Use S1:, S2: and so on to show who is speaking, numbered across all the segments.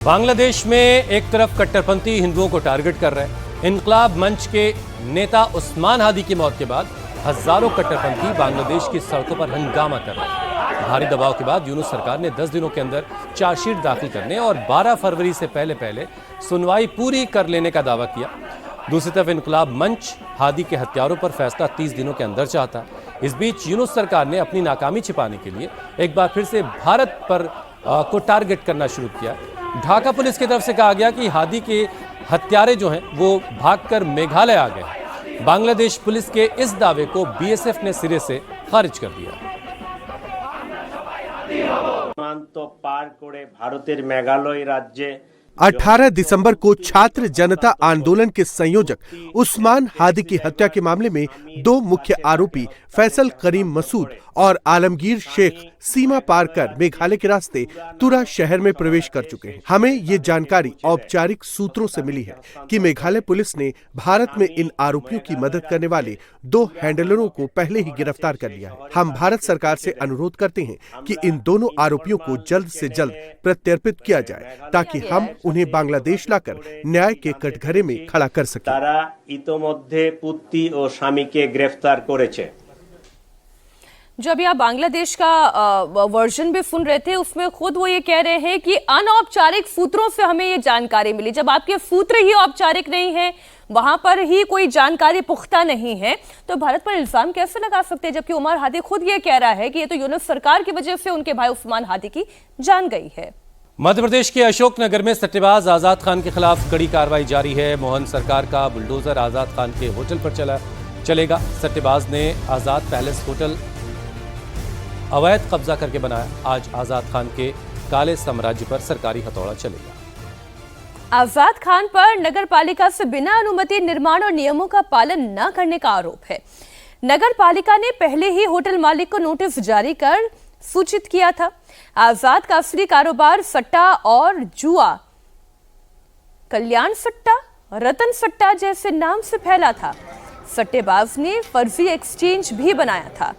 S1: बांग्लादेश में एक तरफ कट्टरपंथी हिंदुओं को टारगेट कर रहे हैं। इनकलाब मंच के नेता उस्मान हादी की मौत के बाद हजारों कट्टरपंथी बांग्लादेश की सड़कों पर हंगामा कर रहे हैं। भारी दबाव के बाद यूनुस सरकार ने 10 दिनों के अंदर चार्जशीट दाखिल करने और 12 फरवरी से पहले सुनवाई पूरी कर लेने का दावा किया। दूसरी तरफ इनकलाब मंच हादी के हत्यारों पर फैसला 30 दिनों के अंदर चाहता है। इस बीच यूनुस सरकार ने अपनी नाकामी छिपाने के लिए एक बार फिर से भारत को टारगेट करना शुरू किया। ढाका पुलिस की तरफ से कहा गया कि हादी के हत्यारे जो हैं वो भागकर मेघालय आ गए। बांग्लादेश पुलिस के इस दावे को बीएसएफ ने सिरे से खारिज कर दिया।
S2: तो पार करे भारतेर मेघालय राज्य
S3: 18 दिसंबर को छात्र जनता आंदोलन के संयोजक उस्मान हादी की हत्या के मामले में दो मुख्य आरोपी फैसल करीम मसूद और आलमगीर शेख सीमा पार कर मेघालय के रास्ते तुरा शहर में प्रवेश कर चुके हैं। हमें ये जानकारी औपचारिक सूत्रों से मिली है कि मेघालय पुलिस ने भारत में इन आरोपियों की मदद करने वाले 2 हैंडलरों को पहले ही गिरफ्तार कर लिया है। हम भारत सरकार से अनुरोध करते हैं कि इन दोनों आरोपियों को जल्द से जल्द प्रत्यर्पित किया जाए ताकि हम उन्हें बांग्लादेश लाकर न्याय के कटघरे में खड़ा कर सकें।
S2: तारा इतोमध्य पुत्री और स्वामी के गिरफ्तार करेছে।
S4: जो अभी आप बांग्लादेश का वर्जन भी सुन रहे थे, उसमें खुद वो ये कह रहे हैं कि अनौपचारिक सूत्रों से हमें ये जानकारी मिली। जब आपके सूत्र ही औपचारिक नहीं है, वहां पर ही कोई जानकारी पुख्ता नहीं है, तो भारत पर इल्जाम कैसे लगा सकते हैं? जबकि उमर हादी खुद ये कह रहा है कि ये तो यूनुस सरकार की वजह से उनके भाई उस्मान हादी की जान गई है।
S1: मध्य प्रदेश के अशोकनगर में सट्टेबाज आजाद खान के खिलाफ कड़ी कार्रवाई जारी है। मोहन सरकार का बुलडोजर आजाद खान के होटल पर चलेगा। सट्टेबाज ने आजाद पैलेस होटल अवैध कब्जा करके बनाया। आज आजाद खान के काले साम्राज्य पर सरकारी हथौड़ा चलेगा।
S4: आजाद खान पर नगर पालिका से बिना अनुमति निर्माण और नियमों का पालन न करने का आरोप है। नगर पालिका ने पहले ही होटल मालिक को नोटिस जारी कर सूचित किया था। आजाद का असली कारोबार सट्टा और जुआ, कल्याण सट्टा, रतन सट्टा जैसे नाम से फैला था। सट्टेबाज ने फर्जी एक्सचेंज भी बनाया था।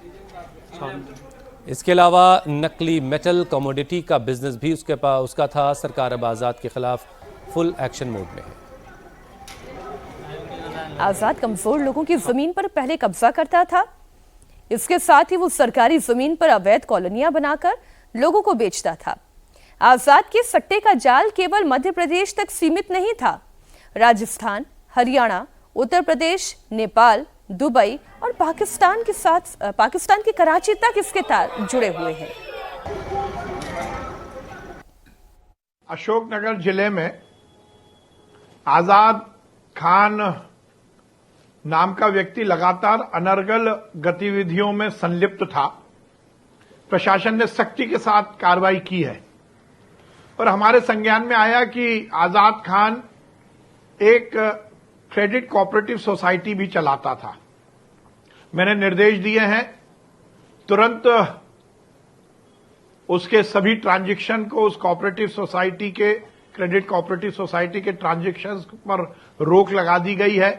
S1: इसके अलावा नकली मेटल कमोडिटी का बिजनेस भी उसका था। सरकार अब आजाद के खिलाफ फुल एक्शन मोड में है।
S4: आजाद कमजोर लोगों की जमीन पर पहले कब्जा करता था। इसके साथ ही वो सरकारी जमीन पर अवैध कॉलोनियां बनाकर लोगों को बेचता था। आजाद के सट्टे का जाल केवल मध्य प्रदेश तक सीमित नहीं था। राजस्थान, हरियाणा, उत्तर प्रदेश, नेपाल, दुबई और पाकिस्तान की कराची तक इसके तार जुड़े हुए हैं।
S5: अशोकनगर जिले में आजाद खान नाम का व्यक्ति लगातार अनर्गल गतिविधियों में संलिप्त था। प्रशासन ने सख्ती के साथ कार्रवाई की है और हमारे संज्ञान में आया कि आजाद खान एक क्रेडिट कोऑपरेटिव सोसाइटी भी चलाता था। मैंने निर्देश दिए हैं तुरंत उसके सभी ट्रांजैक्शन को, उस कोऑपरेटिव सोसाइटी के, क्रेडिट कोऑपरेटिव सोसाइटी के ट्रांजैक्शंस पर रोक लगा दी गई है।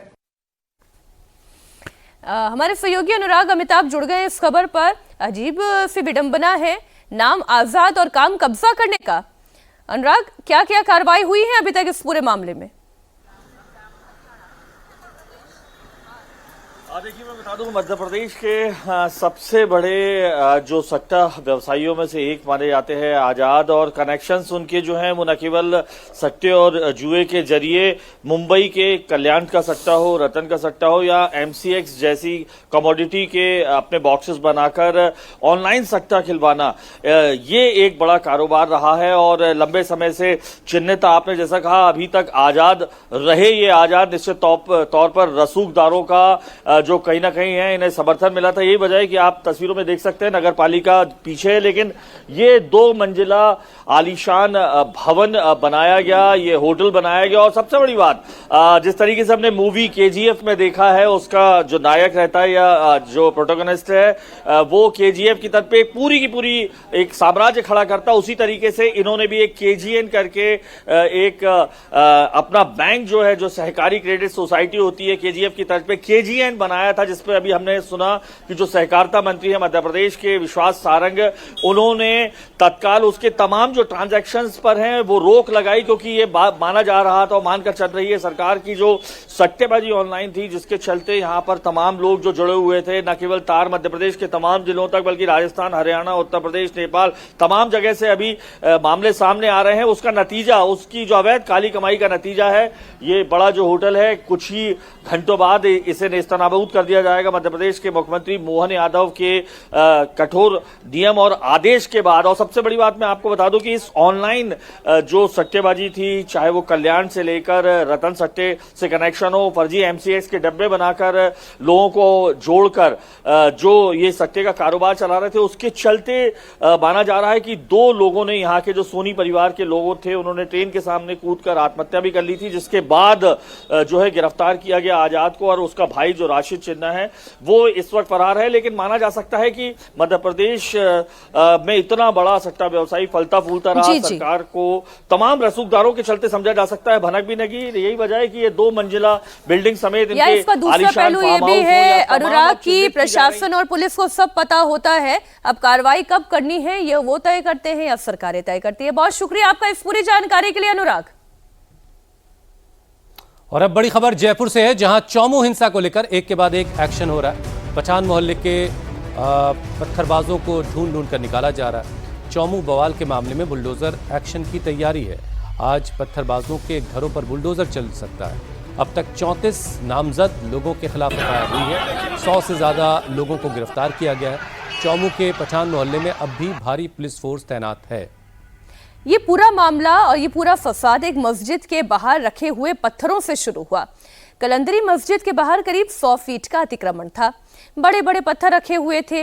S4: हमारे सहयोगी अनुराग अमिताभ जुड़ गए इस खबर पर। अजीब सी विडंबना है, नाम आजाद और काम कब्जा करने का। अनुराग, क्या क्या कार्रवाई हुई है अभी तक इस पूरे मामले में?
S6: देखिए, मैं बता दूं, मध्य प्रदेश के सबसे बड़े जो सट्टा व्यवसायियों में से एक माने जाते हैं आजाद, और कनेक्शंस उनके जो हैं वो न केवल सट्टे और जुए के जरिए मुंबई के कल्याण का सट्टा हो, रतन का सट्टा हो या एमसीएक्स जैसी कमोडिटी के अपने बॉक्सेस बनाकर ऑनलाइन सट्टा खिलवाना, ये एक बड़ा कारोबार रहा है और लंबे समय से चिन्हित। आपने जैसा कहा, अभी तक आजाद रहे। ये आजाद निश्चित तौर पर रसूखदारों का जो कहीं ना कहीं है, इन्हें समर्थन मिला था। यही वजह है कि आप तस्वीरों में देख सकते हैं नगर पालिका पीछे है, लेकिन ये 2 मंजिला आलीशान भवन बनाया गया, ये होटल बनाया गया। और सबसे बड़ी बात, जिस तरीके से हमने मूवी केजीएफ में देखा है, उसका जो नायक रहता है या जो प्रोटोगनिस्ट है वो केजीएफ की तरफ पे पूरी की पूरी एक साम्राज्य खड़ा करता, उसी तरीके से इन्होंने भी एक केजीएन करके एक अपना बैंक जो है, जो सहकारी क्रेडिट सोसाइटी होती है केजीएफ की तरफ पे, केजीएन बनाया आया था, जिसपे अभी हमने सुना कि जो सहकारिता मंत्री है मध्य प्रदेश के विश्वास सारंग, उन्होंने तत्काल उसके तमाम जो ट्रांजैक्शंस पर हैं वो रोक लगाई, क्योंकि ये माना जा रहा था और मानकर चल रही है सरकार की जो सट्टेबाजी ऑनलाइन थी, जिसके चलते यहां पर तमाम लोग जो जुड़े हुए थे, न केवल तार मध्य प्रदेश के तमाम जिलों तक बल्कि राजस्थान, हरियाणा, उत्तर प्रदेश, नेपाल, तमाम जगह से अभी मामले सामने आ रहे हैं। उसका नतीजा, उसकी जो अवैध काली कमाई का नतीजा है, ये बड़ा जो होटल है कुछ ही घंटों बाद इसे नेस्तनाबूद कर दिया जाएगा। मध्य प्रदेश के मुख्यमंत्री मोहन यादव के कठोर नियम और आदेश के बाद। और सबसे बड़ी बात मैं आपको बता दूं कि इस ऑनलाइन जो सट्टेबाजी थी, चाहे वो कल्याण से लेकर रतन सट्टे से कनेक्शन हो, फर्जी एमसीएक्स के डब्बे बनाकर लोगों को जोड़कर जो ये सट्टे का कारोबार चला रहे थे, उसके चलते माना जा रहा है कि 2 लोगों ने, यहाँ के जो सोनी परिवार के लोग थे, उन्होंने ट्रेन के सामने कूदकर आत्महत्या भी कर ली थी, जिसके बाद जो है गिरफ्तार किया गया आजाद को, और उसका भाई जो राशिद चिन्ना है वो इस वक्त फरार है। लेकिन माना जा सकता है कि मध्य प्रदेश में इतना बड़ा सट्टा व्यवसायी फलता फूलता रहा, सरकार को तमाम रसूखदारों के चलते समझा जा सकता है भनक भी नहीं। यही वजह है कि ये 2 मंजिला बिल्डिंग समेत इनके
S4: इसका दूसरा पहलू ये भी है अनुराग की प्रशासन और पुलिस को सब पता होता है, अब कार्रवाई कब करनी है ये वो तय करते हैं या सरकारें तय करती है। बहुत शुक्रिया आपका इस पूरी जानकारी के लिए अनुराग।
S1: और अब बड़ी खबर जयपुर से है, जहां चौमू हिंसा को लेकर एक के बाद एक एक्शन हो रहा है। पठान मोहल्ले के पत्थरबाजों को ढूंढ ढूंढ कर निकाला जा रहा है। चौमू बवाल के मामले में बुलडोजर एक्शन की तैयारी है। आज पत्थरबाजों के घरों पर बुलडोजर चल सकता है। अब तक 34 नामजद लोगों के खिलाफ एफआईआर हुई है। 100 से ज्यादा लोगों को गिरफ्तार किया गया है। चौमू के पठान मोहल्ले में अब भी भारी पुलिस फोर्स तैनात है।
S4: ये पूरा मामला और ये पूरा फसाद एक मस्जिद के बाहर रखे हुए पत्थरों से शुरू हुआ। कलंदरी मस्जिद के बाहर करीब 100 फीट का अतिक्रमण था। बड़े बड़े पत्थर रखे हुए थे।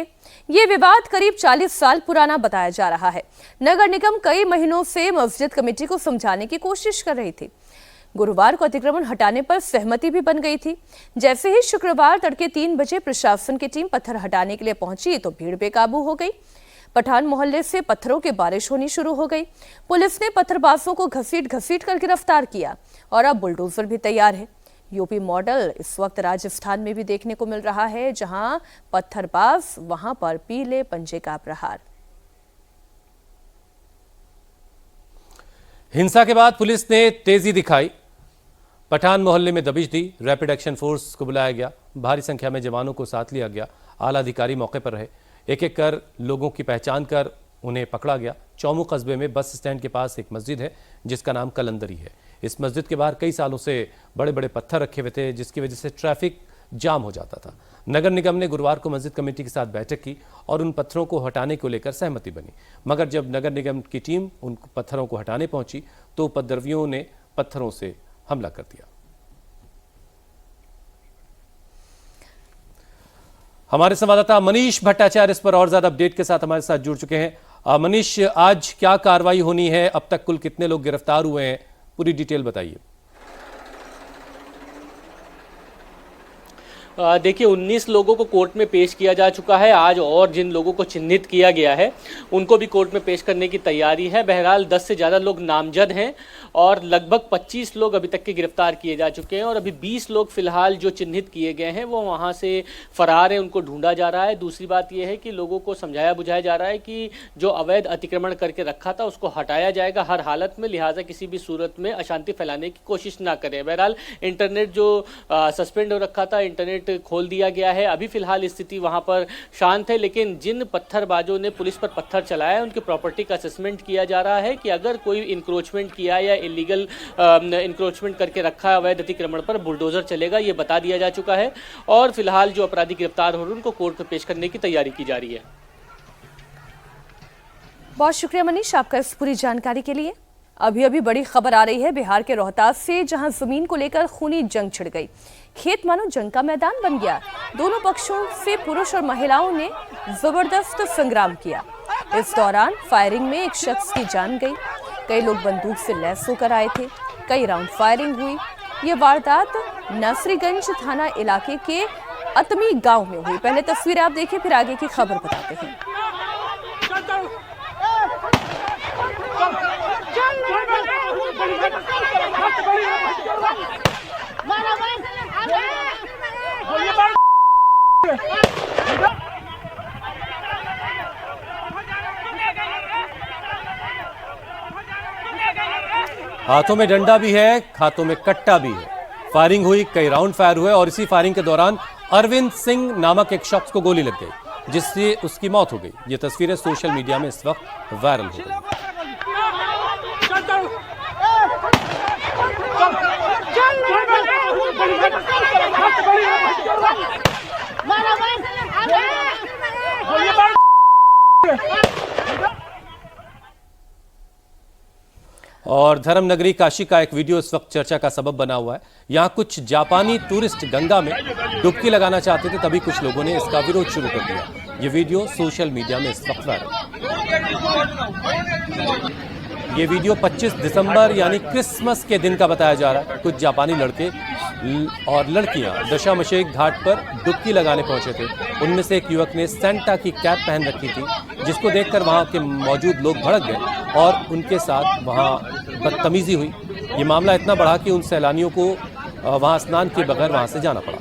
S4: ये विवाद करीब 40 साल पुराना बताया जा रहा है। नगर निगम कई महीनों से मस्जिद कमेटी को समझाने की कोशिश कर रही थी। गुरुवार को अतिक्रमण हटाने पर सहमति भी बन गई थी। जैसे ही शुक्रवार तड़के 3 बजे प्रशासन की टीम पत्थर हटाने के लिए पहुंची तो भीड़ बेकाबू हो गई। पठान मोहल्ले से पत्थरों की बारिश होनी शुरू हो गई। पुलिस ने पत्थरबाजों को घसीट कर गिरफ्तार किया और अब बुलडोजर भी तैयार है। यूपी मॉडल इस वक्त राजस्थान में भी देखने को मिल रहा है, जहां पत्थरबाज वहां पर पीले पंजे का प्रहार।
S1: हिंसा के बाद पुलिस ने तेजी दिखाई। पठान मोहल्ले में दबिश दी। रैपिड एक्शन फोर्स को बुलाया गया। भारी संख्या में जवानों को साथ लिया गया। आला अधिकारी मौके पर रहे। एक एक कर लोगों की पहचान कर उन्हें पकड़ा गया। चौमू कस्बे में बस स्टैंड के पास एक मस्जिद है जिसका नाम कलंदरी है। इस मस्जिद के बाहर कई सालों से बड़े बड़े पत्थर रखे हुए थे, जिसकी वजह से ट्रैफिक जाम हो जाता था। नगर निगम ने गुरुवार को मस्जिद कमेटी के साथ बैठक की और उन पत्थरों को हटाने को लेकर सहमति बनी। मगर जब नगर निगम की टीम उन पत्थरों को हटाने पहुंची तो उपद्रवियों ने पत्थरों से हमला कर दिया। हमारे संवाददाता मनीष भट्टाचार्य इस पर और ज्यादा अपडेट के साथ हमारे साथ जुड़ चुके हैं। मनीष, आज क्या कार्रवाई होनी है? अब तक कुल कितने लोग गिरफ्तार हुए हैं? पूरी डिटेल बताइए।
S7: देखिए 19 लोगों को कोर्ट में पेश किया जा चुका है आज, और जिन लोगों को चिन्हित किया गया है उनको भी कोर्ट में पेश करने की तैयारी है। बहरहाल 10 से ज़्यादा लोग नामजद हैं और लगभग 25 लोग अभी तक के गिरफ्तार किए जा चुके हैं और अभी 20 लोग फिलहाल जो चिन्हित किए गए हैं वो वहाँ से फरार हैं, उनको ढूंढा जा रहा है। दूसरी बात यह है कि लोगों को समझाया बुझाया जा रहा है कि जो अवैध अतिक्रमण करके रखा था उसको हटाया जाएगा हर हालत में, लिहाजा किसी भी सूरत में अशांति फैलाने की कोशिश ना करें। बहरहाल इंटरनेट जो सस्पेंड हो रखा था, इंटरनेट खोल दिया गया है। अभी फिलहाल स्थिति वहां पर शांत है, लेकिन जिन पत्थरबाजों ने पुलिस पर पत्थर चलाया है उनकी प्रॉपर्टी का असेसमेंट किया जा रहा है कि अगर कोई इंक्रोचमेंट किया या इलीगल इंक्रोचमेंट करके रखा है अवैध अतिक्रमण पर, बुलडोजर चलेगा, ये बता दिया जा चुका है। और फिलहाल जो अपराधी गिरफ्तार हो रहे हैं उनको कोर्ट में पेश करने की तैयारी की जा रही है।
S4: बहुत शुक्रिया मनीष आपका इस पूरी जानकारी के लिए। अभी बड़ी खबर आ रही है बिहार के रोहतास से, जहां जमीन को लेकर खूनी जंग छिड़ गई। खेत मानो जंग का मैदान बन गया। दोनों पक्षों से पुरुष और महिलाओं ने जबरदस्त संग्राम किया। इस दौरान फायरिंग में एक शख्स की जान गई। कई लोग बंदूक से लैस होकर आए थे। कई राउंड फायरिंग हुई। ये वारदात नासरीगंज थाना इलाके के अतमी गांव में हुई। पहले तस्वीरें आप देखिए, फिर आगे की खबर बताते हैं।
S1: हाथों में डंडा भी है, हाथों में कट्टा भी है। फायरिंग हुई, कई राउंड फायर हुए और इसी फायरिंग के दौरान अरविंद सिंह नामक एक शख्स को गोली लग गई, जिससे उसकी मौत हो गई। ये तस्वीरें सोशल मीडिया में इस वक्त वायरल हो गई। और धर्म नगरी काशी का एक वीडियो इस वक्त चर्चा का सबब बना हुआ है। यहां कुछ जापानी टूरिस्ट गंगा में डुबकी लगाना चाहते थे, तभी कुछ लोगों ने इसका विरोध शुरू कर दिया। ये वीडियो सोशल मीडिया में इस वक्त वायरल। ये वीडियो 25 दिसंबर यानी क्रिसमस के दिन का बताया जा रहा है। कुछ जापानी लड़के और लड़कियां दशामशेक घाट पर डुबकी लगाने पहुंचे थे। उनमें से एक युवक ने सेंटा की कैप पहन रखी थी, जिसको देखकर वहां के मौजूद लोग भड़क गए और उनके साथ वहां बदतमीजी हुई। ये मामला इतना बढ़ा कि उन सैलानियों को वहां स्नान किए बगैर वहां से जाना पड़ा।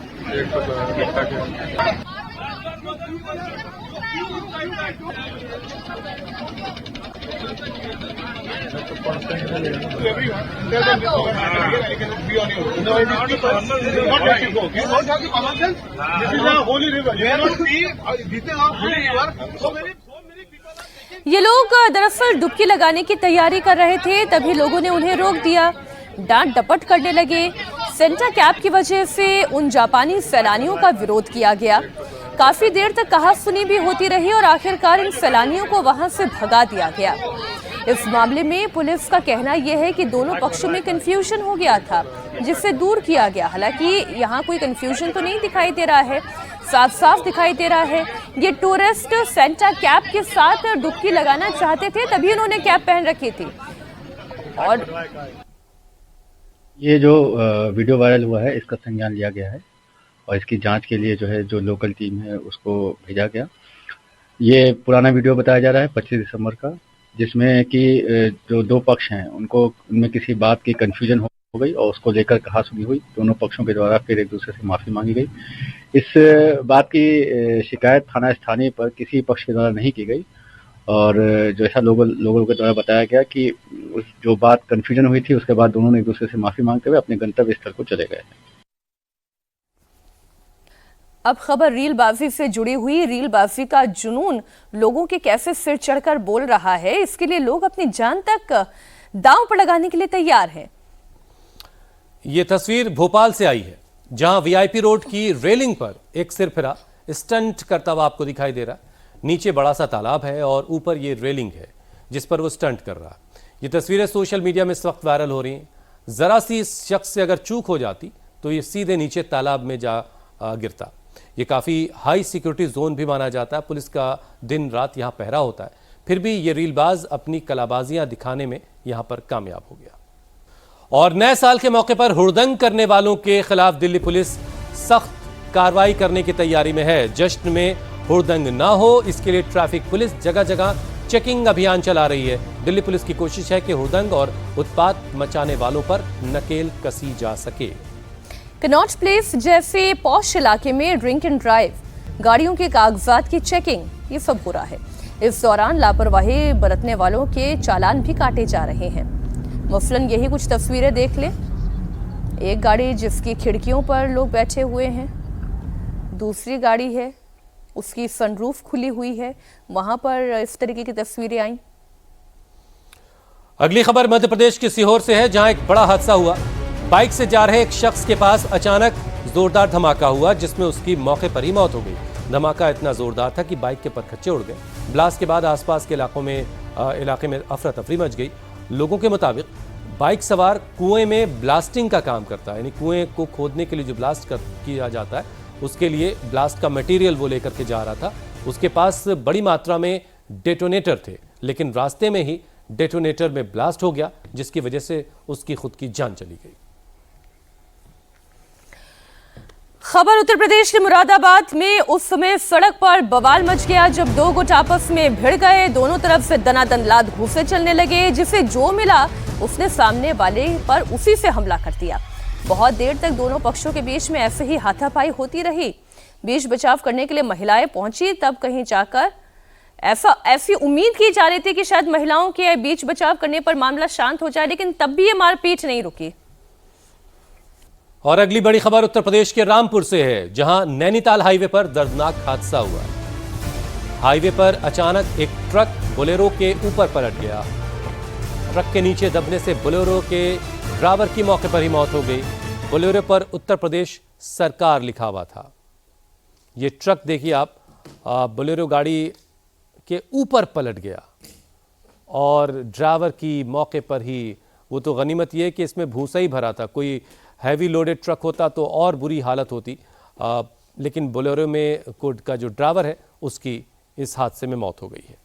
S4: ये लोग दरअसल डुबकी लगाने की तैयारी कर रहे थे, तभी लोगों ने उन्हें रोक दिया, डांट डपट करने लगे। सेंटा कैप की वजह से उन जापानी सैलानियों का विरोध किया गया। काफी देर तक कहासुनी भी होती रही और आखिरकार इन सैलानियों को वहां से भगा दिया गया। इस मामले में पुलिस का कहना यह है कि दोनों पक्षों में कंफ्यूजन हो गया था, जिससे दूर किया गया। हालांकि यहाँ कोई कंफ्यूजन तो नहीं दिखाई दे रहा है, साफ साफ दिखाई दे रहा है ये टूरिस्ट सेंटा कैप के साथ डुबकी लगाना चाहते थे, तभी उन्होंने कैप पहन रखी थी। और
S8: ये जो वीडियो वायरल हुआ है, इसका संज्ञान लिया गया है और इसकी जांच के लिए जो है जो लोकल टीम है उसको भेजा गया। ये पुराना वीडियो बताया जा रहा है 25 दिसंबर का, जिसमें कि जो दो पक्ष हैं उनमें किसी बात की कन्फ्यूजन हो गई और उसको लेकर कहासुनी हुई। दोनों पक्षों के द्वारा फिर एक दूसरे से माफी मांगी गई। इस बात की शिकायत थाना स्थानीय पर किसी पक्ष के द्वारा नहीं की गई और जैसा लोगों के द्वारा बताया गया कि जो बात कन्फ्यूजन हुई थी, उसके बाद दोनों ने एक दूसरे से माफी मांगते हुए अपने गंतव्य स्थल को चले गए।
S4: अब खबर रीलबाजी से जुड़ी हुई। रीलबाजी का जुनून लोगों के कैसे सिर चढ़कर बोल रहा है, इसके लिए लोग अपनी जान तक दांव पर लगाने के लिए तैयार हैं।
S1: ये तस्वीर भोपाल से आई है, जहां वीआईपी रोड की रेलिंग पर एक सिरफिरा स्टंट करता हुआ आपको दिखाई दे रहा है। नीचे बड़ा सा तालाब है और ऊपर ये रेलिंग है जिस पर वो स्टंट कर रहा है। ये तस्वीरें सोशल मीडिया में इस वक्त वायरल हो रही हैं। जरा सी इस शख्स से अगर चूक हो जाती तो ये सीधे नीचे तालाब में जा गिरता। ये काफ़ी हाई सिक्योरिटी जोन भी माना जाता है। पुलिस का दिन रात यहाँ पहरा होता है, फिर भी ये रीलबाज अपनी कलाबाजियां दिखाने में यहाँ पर कामयाब हो गया। और नए साल के मौके पर हुड़दंग करने वालों के खिलाफ दिल्ली पुलिस सख्त कार्रवाई करने की तैयारी में है। जश्न में हुड़दंग ना हो, इसके लिए ट्रैफिक पुलिस जगह जगह चेकिंग अभियान चला रही है। दिल्ली पुलिस की कोशिश है कि हुड़दंग और उत्पात मचाने वालों पर नकेल कसी जा सके।
S4: कनॉट प्लेस जैसे पॉश इलाके में ड्रिंक एंड ड्राइव, गाड़ियों के कागजात की चेकिंग, ये सब हो रहा है। इस दौरान लापरवाही बरतने वालों के चालान भी काटे जा रहे हैं। मसलन यही कुछ तस्वीरें देख लें। एक गाड़ी जिसकी खिड़कियों पर लोग बैठे हुए हैं, दूसरी गाड़ी है उसकी सनरूफ खुली हुई है, वहां पर इस तरीके की तस्वीरें आई।
S1: अगली खबर मध्य प्रदेश के सीहोर से है, जहां एक बड़ा हादसा हुआ। बाइक से जा रहे एक शख्स के पास अचानक जोरदार धमाका हुआ, जिसमें उसकी मौके पर ही मौत हो गई। धमाका इतना जोरदार था कि बाइक के परखच्चे उड़ गए। ब्लास्ट के बाद आसपास के इलाके में अफरा तफरी मच गई। लोगों के मुताबिक बाइक सवार कुएं में ब्लास्टिंग का काम करता है, यानी कुएं को खोदने के लिए जो ब्लास्ट किया जाता है उसके लिए ब्लास्ट का मटेरियल वो लेकर के जा रहा था। उसके पास बड़ी मात्रा में डेटोनेटर थे, लेकिन रास्ते में ही डेटोनेटर में ब्लास्ट हो गया, जिसकी वजह से उसकी खुद की जान चली गई।
S4: खबर उत्तर प्रदेश के मुरादाबाद में उस समय सड़क पर बवाल मच गया जब दो गुट आपस में भिड़ गए। दोनों तरफ से दनादन लात घूंसे चलने लगे। जिसे जो मिला उसने सामने वाले पर उसी से हमला कर दिया। बहुत देर तक दोनों पक्षों के बीच में ऐसे ही हाथापाई होती रही। बीच बचाव करने के लिए महिलाएं पहुंची, तब कहीं जाकर ऐसी उम्मीद की जा रही थी कि शायद महिलाओं के बीच बचाव करने पर मामला शांत हो जाए, लेकिन तब भी ये मारपीट नहीं रुकी।
S1: और अगली बड़ी खबर उत्तर प्रदेश के रामपुर से है, जहां नैनीताल हाईवे पर दर्दनाक हादसा हुआ। हाईवे पर अचानक एक ट्रक बोलेरो के ऊपर पलट गया। ट्रक के नीचे दबने से बोलेरो के ड्राइवर की मौके पर ही मौत हो गई। बोलेरो पर उत्तर प्रदेश सरकार लिखा हुआ था। ये ट्रक देखिए आप, बोलेरो गाड़ी के ऊपर पलट गया और ड्राइवर की मौके पर ही, वो तो गनीमत ये कि इसमें भूसा ही भरा था, कोई हैवी लोडेड ट्रक होता तो और बुरी हालत होती, लेकिन बोलेरो में का जो ड्राइवर है उसकी इस हादसे में मौत हो गई है।